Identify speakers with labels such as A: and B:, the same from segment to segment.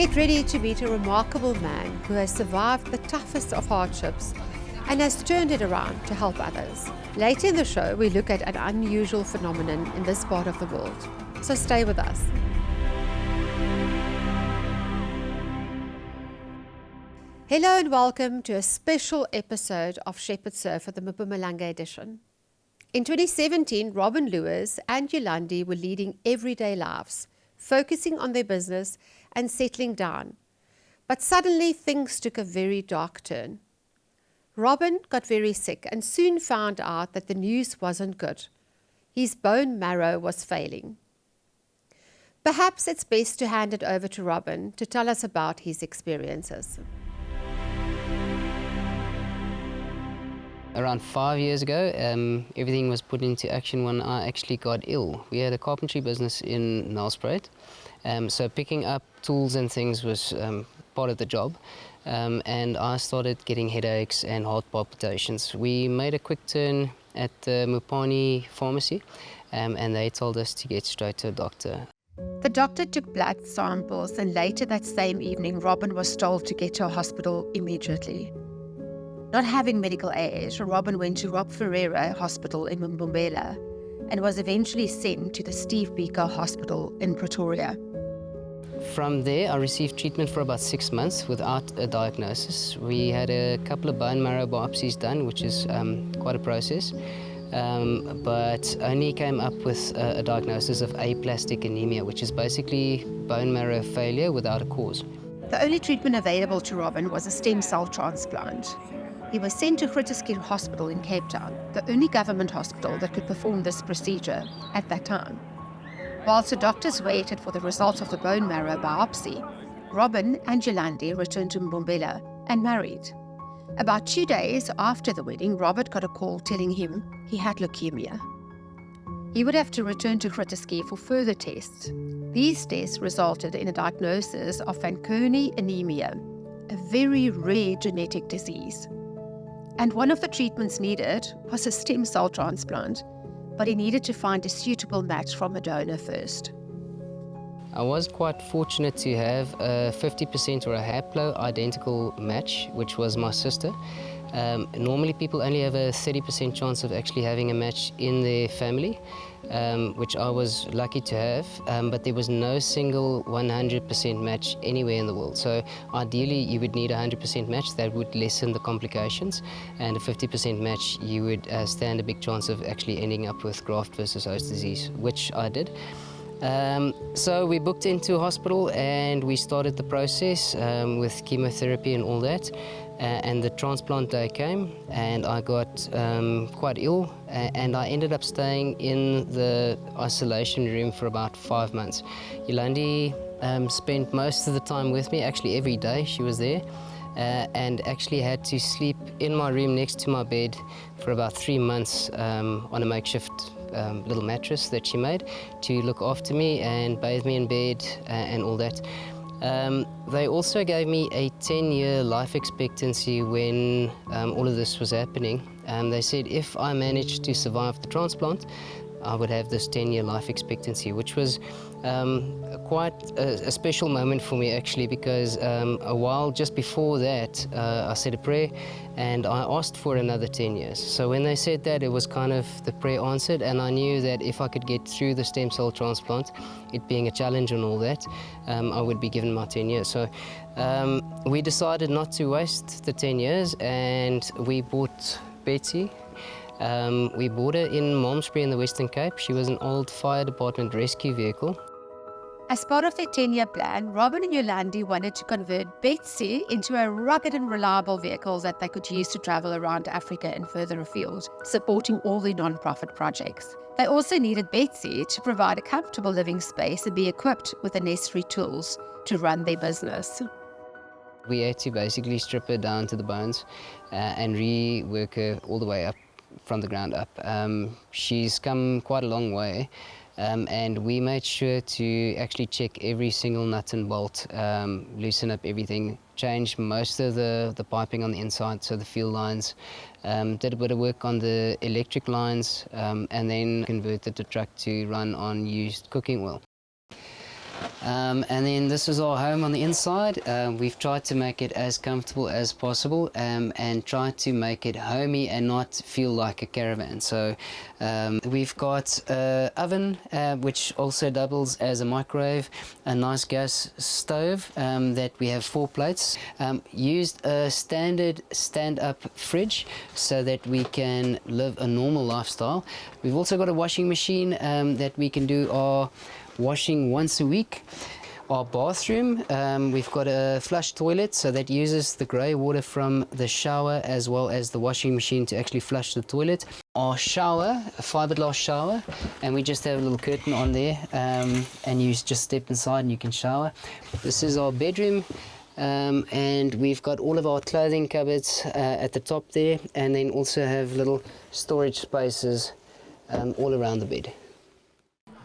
A: Get ready to meet a remarkable man who has survived the toughest of hardships and has turned it around to help others. Later in the show, we look at an unusual phenomenon in this part of the world. So stay with us. Hello and welcome to a special episode of Shepherd Surf, the Mpumalanga edition. In 2017, Robin Lewis and Yolandi were leading everyday lives, focusing on their business and settling down. But suddenly things took a very dark turn. Robin got very sick and soon found out that the news wasn't good. His bone marrow was failing. Perhaps it's best to hand it over to Robin to tell us about his experiences.
B: Around 5 years ago, everything was put into action when I actually got ill. We had a carpentry business in Nelspruit, so picking up tools and things was part of the job, and I started getting headaches and heart palpitations. We made a quick turn at the Mupani pharmacy, and they told us to get straight to a doctor.
A: The doctor took blood samples, and later that same evening, Robin was told to get to a hospital immediately. Not having medical aid, Robin went to Rob Ferreira Hospital in Mbombela and was eventually sent to the Steve Biko Hospital in Pretoria.
B: From there, I received treatment for about 6 months without a diagnosis. We had a couple of bone marrow biopsies done, which is quite a process, but only came up with a diagnosis of aplastic anemia, which is basically bone marrow failure without a cause.
A: The only treatment available to Robin was a stem cell transplant. He was sent to Groote Schuur Hospital in Cape Town, the only government hospital that could perform this procedure at that time. Whilst the doctors waited for the results of the bone marrow biopsy, Robin and Yolandi returned to Mbombela and married. About 2 days after the wedding, Robert got a call telling him he had leukemia. He would have to return to Groote Schuur for further tests. These tests resulted in a diagnosis of Fanconi anemia, a very rare genetic disease. And one of the treatments needed was a stem cell transplant, but he needed to find a suitable match from a donor first.
B: I was quite fortunate to have a 50% or a haplo-identical match, which was my sister. Normally people only have a 30% chance of actually having a match in their family, which I was lucky to have, but there was no single 100% match anywhere in the world. So ideally you would need a 100% match. That would lessen the complications, and a 50% match you would stand a big chance of actually ending up with graft versus host disease, which I did. So we booked into a hospital and we started the process with chemotherapy and all that. And the transplant day came and I got quite ill, and I ended up staying in the isolation room for about 5 months. Yolandi spent most of the time with me, actually every day she was there, and actually had to sleep in my room next to my bed for about 3 months on a makeshift little mattress that she made to look after me and bathe me in bed and all that. They also gave me a 10-year life expectancy when all of this was happening. They said if I managed to survive the transplant, I would have this 10-year life expectancy, which was quite a special moment for me actually, because a while just before that I said a prayer and I asked for another 10 years. So when they said that, it was kind of the prayer answered, and I knew that if I could get through the stem cell transplant, it being a challenge and all that, I would be given my 10 years. So we decided not to waste the 10 years and we bought Betsy. We bought her in Malmesbury in the Western Cape. She was an old fire department rescue vehicle.
A: As part of their 10-year plan, Robin and Yolandi wanted to convert Betsy into a rugged and reliable vehicle that they could use to travel around Africa and further afield, supporting all their non-profit projects. They also needed Betsy to provide a comfortable living space and be equipped with the necessary tools to run their business.
B: We had to basically strip her down to the bones and rework her all the way up from the ground up. She's come quite a long way. And we made sure to actually check every single nut and bolt, loosen up everything, change most of the piping on the inside, so the fuel lines, did a bit of work on the electric lines, and then converted the truck to run on used cooking oil. And then this is our home on the inside. We've tried to make it as comfortable as possible and tried to make it homey and not feel like a caravan. So we've got an oven which also doubles as a microwave, a nice gas stove that we have 4 plates. Used a standard stand-up fridge so that we can live a normal lifestyle. We've also got a washing machine that we can do our washing once a week. Our bathroom, we've got a flush toilet, so that uses the grey water from the shower as well as the washing machine to actually flush the toilet. Our shower, a fiberglass shower, and we just have a little curtain on there, and you just step inside and you can shower. This is our bedroom. And we've got all of our clothing cupboards at the top there, and then also have little storage spaces all around the bed.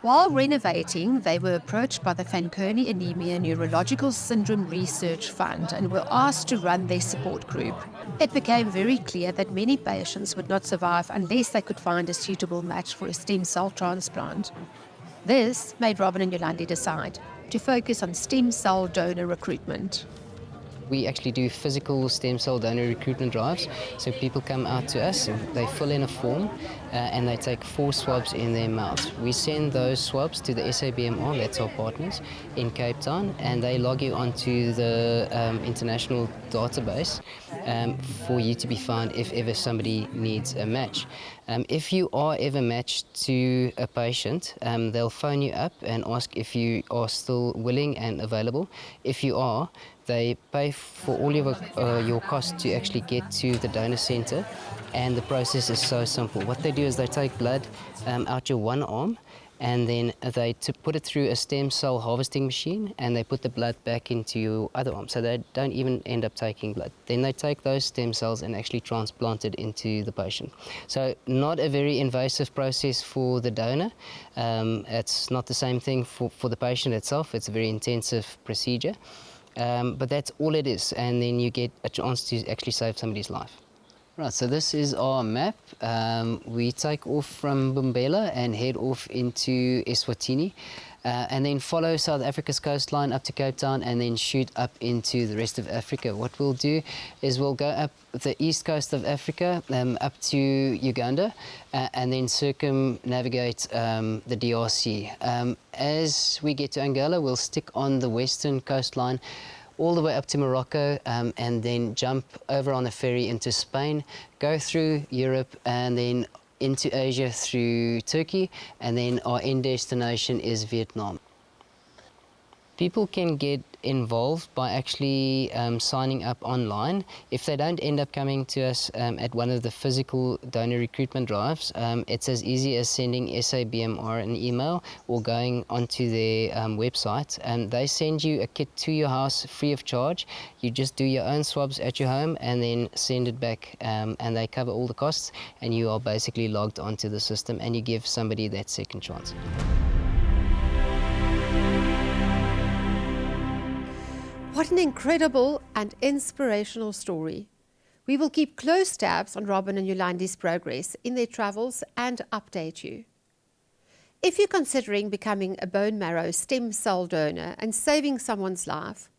A: While renovating, they were approached by the Fanconi Anemia Neurological Syndrome Research Fund and were asked to run their support group. It became very clear that many patients would not survive unless they could find a suitable match for a stem cell transplant. This made Robin and Yolandi decide to focus on stem cell donor recruitment.
B: We actually do physical stem cell donor recruitment drives. So people come out to us, they fill in a form, and they take 4 swabs in their mouths. We send those swabs to the SABMR, that's our partners, in Cape Town, and they log you onto the international database for you to be found if ever somebody needs a match. If you are ever matched to a patient, they'll phone you up and ask if you are still willing and available. If you are, they pay for all your costs to actually get to the donor center, and the process is so simple. What they do is they take blood out your one arm, and then they put it through a stem cell harvesting machine, and they put the blood back into your other arm, so they don't even end up taking blood. Then they take those stem cells and actually transplant it into the patient. So not a very invasive process for the donor. It's not the same thing for the patient itself. It's a very intensive procedure. But that's all it is, and then you get a chance to actually save somebody's life. Right, so this is our map. We take off from Mbombela and head off into Eswatini, and then follow South Africa's coastline up to Cape Town and then shoot up into the rest of Africa. What we'll do is we'll go up the east coast of Africa up to Uganda and then circumnavigate the DRC. As we get to Angola, we'll stick on the western coastline all the way up to Morocco, and then jump over on a ferry into Spain, go through Europe and then into Asia through Turkey, and then our end destination is Vietnam. People can get involved by actually signing up online. If they don't end up coming to us at one of the physical donor recruitment drives, it's as easy as sending SABMR an email or going onto their website, and they send you a kit to your house free of charge. You just do your own swabs at your home and then send it back, and they cover all the costs, and you are basically logged onto the system and you give somebody that second chance.
A: What an incredible and inspirational story. We will keep close tabs on Robin and Yolandi's progress in their travels and update you. If you're considering becoming a bone marrow stem cell donor and saving someone's life,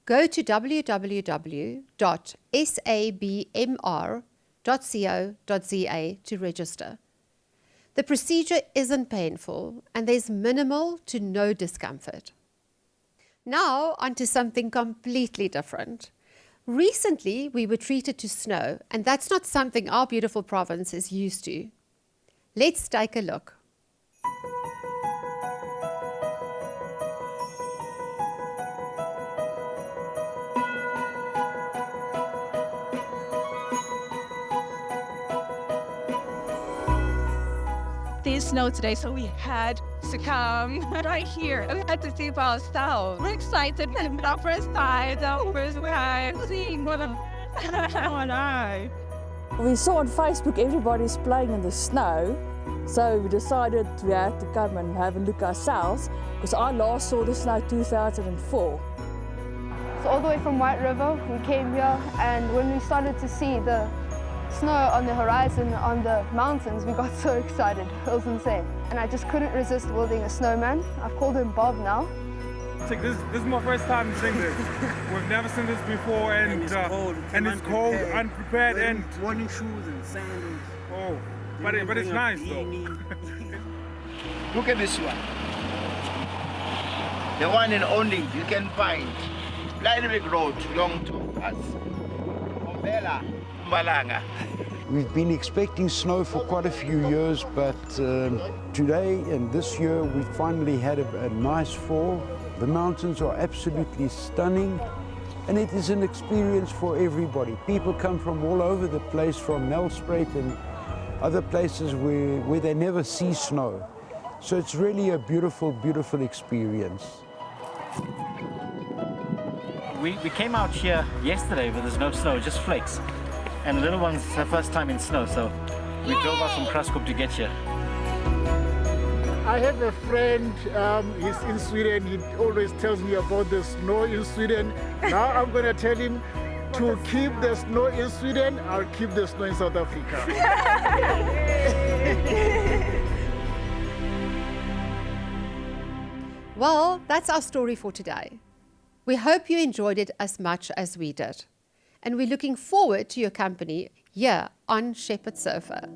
A: go to www.sabmr.co.za to register. The procedure isn't painful and there's minimal to no discomfort. Now, onto something completely different. Recently, we were treated to snow, and that's not something our beautiful province is used to. Let's take a look.
C: There's snow today, so we had to come right here. We had to see for ourselves. We're excited. Our first time, our first time seeing what a
D: We saw on Facebook everybody's playing in the snow, so we decided we had to come and have a look ourselves, because I last saw the snow 2004.
E: So all the way from White River, we came here, and when we started to see the snow on the horizon, on the mountains, we got so excited. It was insane. And I just couldn't resist building a snowman. I've called him Bob now.
F: This is my first time seeing this. We've never seen this before, and it's cold, unprepared, and
G: morning shoes and sandals.
F: Oh, but it's nice though.
G: Look at this one. The one and only you can find. Lyric Road, long to us. Umbela, Mbalanga.
H: We've been expecting snow for quite a few years, but today and this year we finally had a nice fall. The mountains are absolutely stunning, and it is an experience for everybody. People come from all over the place, from Nelspruit and other places where they never see snow. So it's really a beautiful, beautiful experience.
I: We came out here yesterday, but there's no snow, just flakes. And the little one's her first time in snow, so we drove out from Kraskop to get here.
J: I have a friend, he's in Sweden. He always tells me about the snow in Sweden. Now I'm going to tell him to keep the snow in Sweden, I'll keep the snow in South Africa.
A: Well, that's our story for today. We hope you enjoyed it as much as we did. And we're looking forward to your company here on Shepherd Sofa.